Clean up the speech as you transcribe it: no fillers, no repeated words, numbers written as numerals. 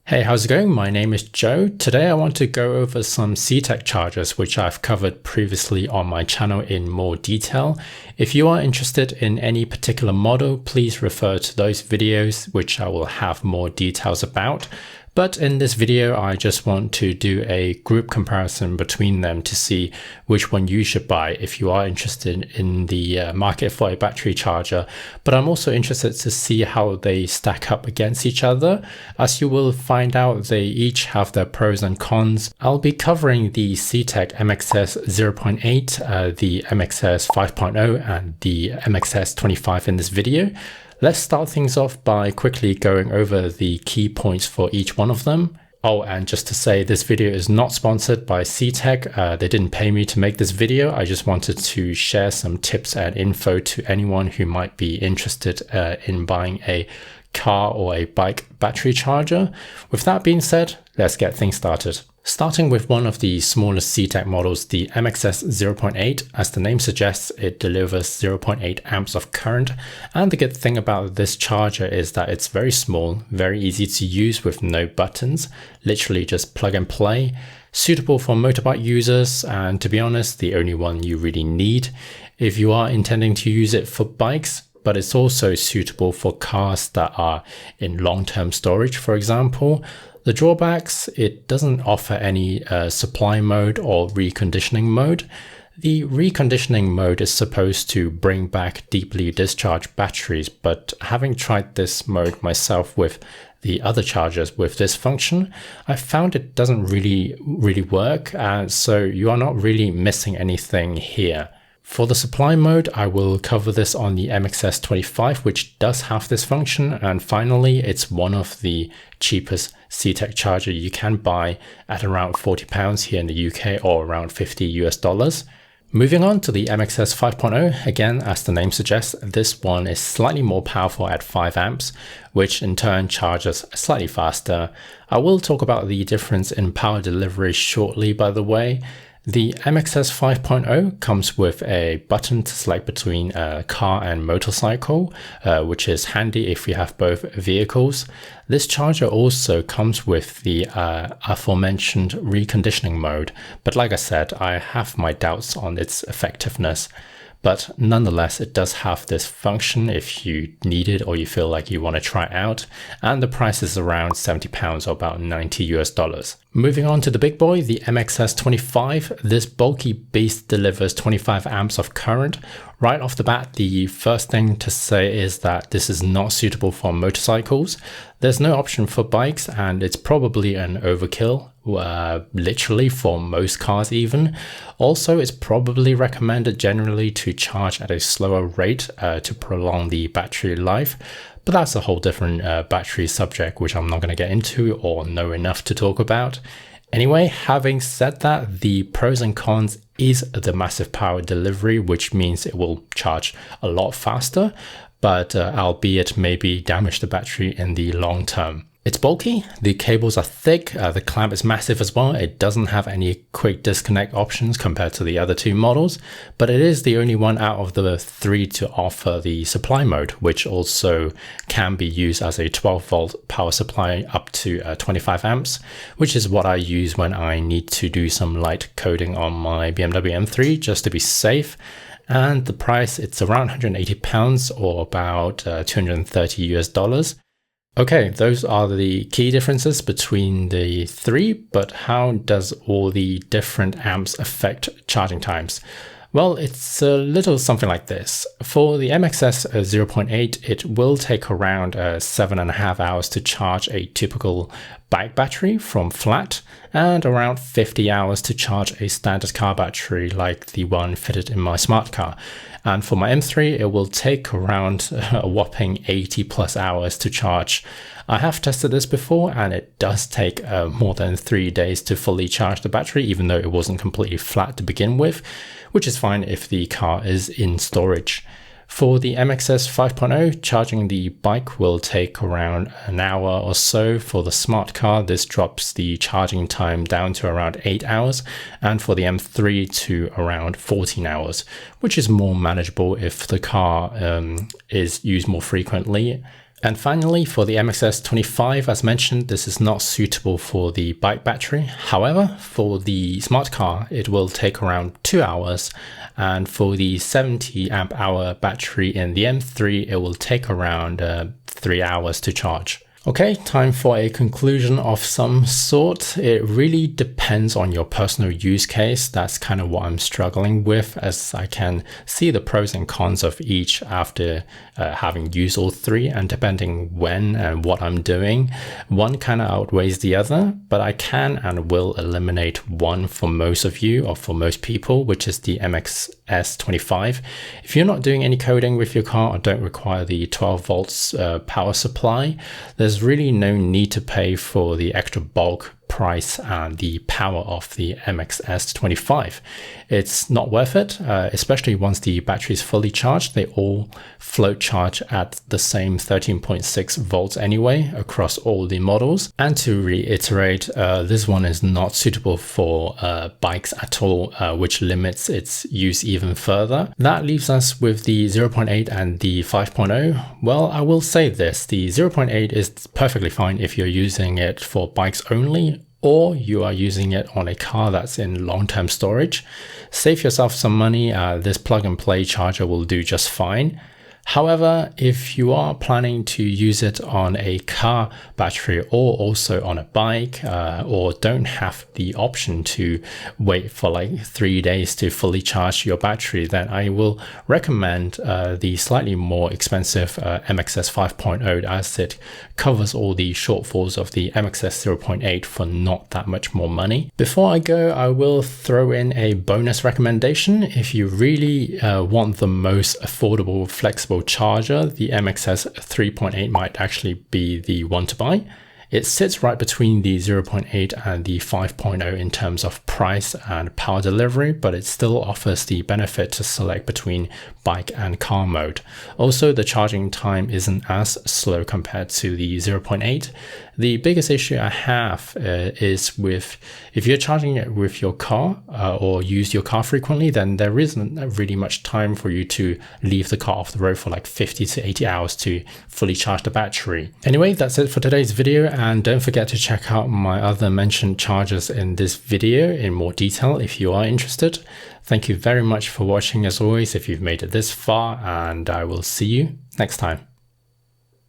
Hey, how's it going? My name is Joe. Today I want to go over some CTEK chargers which I've covered previously on my channel in more detail. If you are interested in any particular model, please refer to those videos which I will have more details about. But in this video, I just want to do a group comparison between them to see which one you should buy if you are interested in the market for a battery charger. But I'm also interested to see how they stack up against each other. As you will find out, they each have their pros and cons. I'll be covering the CTEK MXS 0.8, the MXS 5.0 and the MXS 25 in this video. Let's start things off by quickly going over the key points for each one of them. Oh, and just to say, this video is not sponsored by CTEK. They didn't pay me to make this video. I just wanted to share some tips and info to anyone who might be interested in buying a car or a bike battery charger. With that being said, let's get things started. Starting with one of the smallest CTEK models, the MXS 0.8, as the name suggests, it delivers 0.8 amps of current. And the good thing about this charger is that it's very small, very easy to use with no buttons, literally just plug and play, suitable for motorbike users, and to be honest, the only one you really need if you are intending to use it for bikes. But it's also suitable for cars that are in long-term storage, for example. The drawbacks, it doesn't offer any supply mode or reconditioning mode. The reconditioning mode is supposed to bring back deeply discharged batteries, but having tried this mode myself with the other chargers with this function, I found it doesn't really work, so you are not really missing anything here. For the supply mode, I will cover this on the MXS 25, which does have this function. And finally, it's one of the cheapest CTEK charger you can buy at around £40 here in the UK or around $50 US. Moving on to the MXS 5.0, again, as the name suggests, this one is slightly more powerful at 5 amps, which in turn charges slightly faster. I will talk about the difference in power delivery shortly, by the way. The MXS 5.0 comes with a button to select between car and motorcycle, which is handy if you have both vehicles. This charger also comes with the aforementioned reconditioning mode, but like I said, I have my doubts on its effectiveness. But nonetheless, it does have this function if you need it or you feel like you want to try it out. And the price is around £70 or about $90 US. Moving on to the big boy, the MXS 25. This bulky beast delivers 25 amps of current. Right off the bat, the first thing to say is that this is not suitable for motorcycles. There's no option for bikes, and it's probably an overkill, literally for most cars even. Also, it's probably recommended generally to charge at a slower rate to prolong the battery life. But that's a whole different battery subject, which I'm not going to get into or know enough to talk about. Anyway, having said that, the pros and cons is the massive power delivery, which means it will charge a lot faster, but albeit maybe damage the battery in the long term. It's bulky, the cables are thick, the clamp is massive as well. It doesn't have any quick disconnect options compared to the other two models, but it is the only one out of the three to offer the supply mode, which also can be used as a 12-volt power supply up to 25 amps, which is what I use when I need to do some light coding on my BMW M3 just to be safe. And the price, it's around £180 or about $230 US. Okay, those are the key differences between the three, but how does all the different amps affect charging times? Well, it's a little something like this. For the MXS 0.8, it will take around 7.5 hours to charge a typical bike battery from flat, and around 50 hours to charge a standard car battery like the one fitted in my smart car. And for my M3, it will take around a whopping 80 plus hours to charge. I have tested this before, and it does take more than 3 days to fully charge the battery, even though it wasn't completely flat to begin with, which is fine if the car is in storage. For the MXS 5.0, charging the bike will take around an hour or so. For the smart car, this drops the charging time down to around 8 hours, and for the M3 to around 14 hours, which is more manageable if the car is used more frequently. And finally, for the MXS25, as mentioned, this is not suitable for the bike battery. However, for the smart car, it will take around 2 hours. And for the 70 amp hour battery in the M3, it will take around 3 hours to charge. Okay, time for a conclusion of some sort. It really depends on your personal use case. That's kind of what I'm struggling with, as I can see the pros and cons of each after having used all three, and depending when and what I'm doing, one kind of outweighs the other, but I can and will eliminate one for most of you, or for most people, which is the MXS25. If you're not doing any coding with your car or don't require the 12 volts power supply, there's really no need to pay for the extra bulk price and the power of the MXS25. It's not worth it, especially once the battery is fully charged. They all float charge at the same 13.6 volts anyway across all the models. And to reiterate, this one is not suitable for bikes at all, which limits its use even further. That leaves us with the 0.8 and the 5.0. Well, I will say this, the 0.8 is perfectly fine if you're using it for bikes only, or you are using it on a car that's in long-term storage. Save yourself some money. This plug-and-play charger will do just fine. However, if you are planning to use it on a car battery or also on a bike, or don't have the option to wait for like 3 days to fully charge your battery, then I will recommend the slightly more expensive MXS 5.0, as it covers all the shortfalls of the MXS 0.8 for not that much more money. Before I go, I will throw in a bonus recommendation. If you really want the most affordable, flexible charger, the MXS 3.8 might actually be the one to buy. It sits right between the 0.8 and the 5.0 in terms of price and power delivery, but it still offers the benefit to select between bike and car mode. Also, the charging time isn't as slow compared to the 0.8. The biggest issue I have is with, if you're charging it with your car or use your car frequently, then there isn't really much time for you to leave the car off the road for like 50 to 80 hours to fully charge the battery. Anyway, that's it for today's video, and don't forget to check out my other mentioned chargers in this video in more detail if you are interested. Thank you very much for watching as always if you've made it this far, and I will see you next time.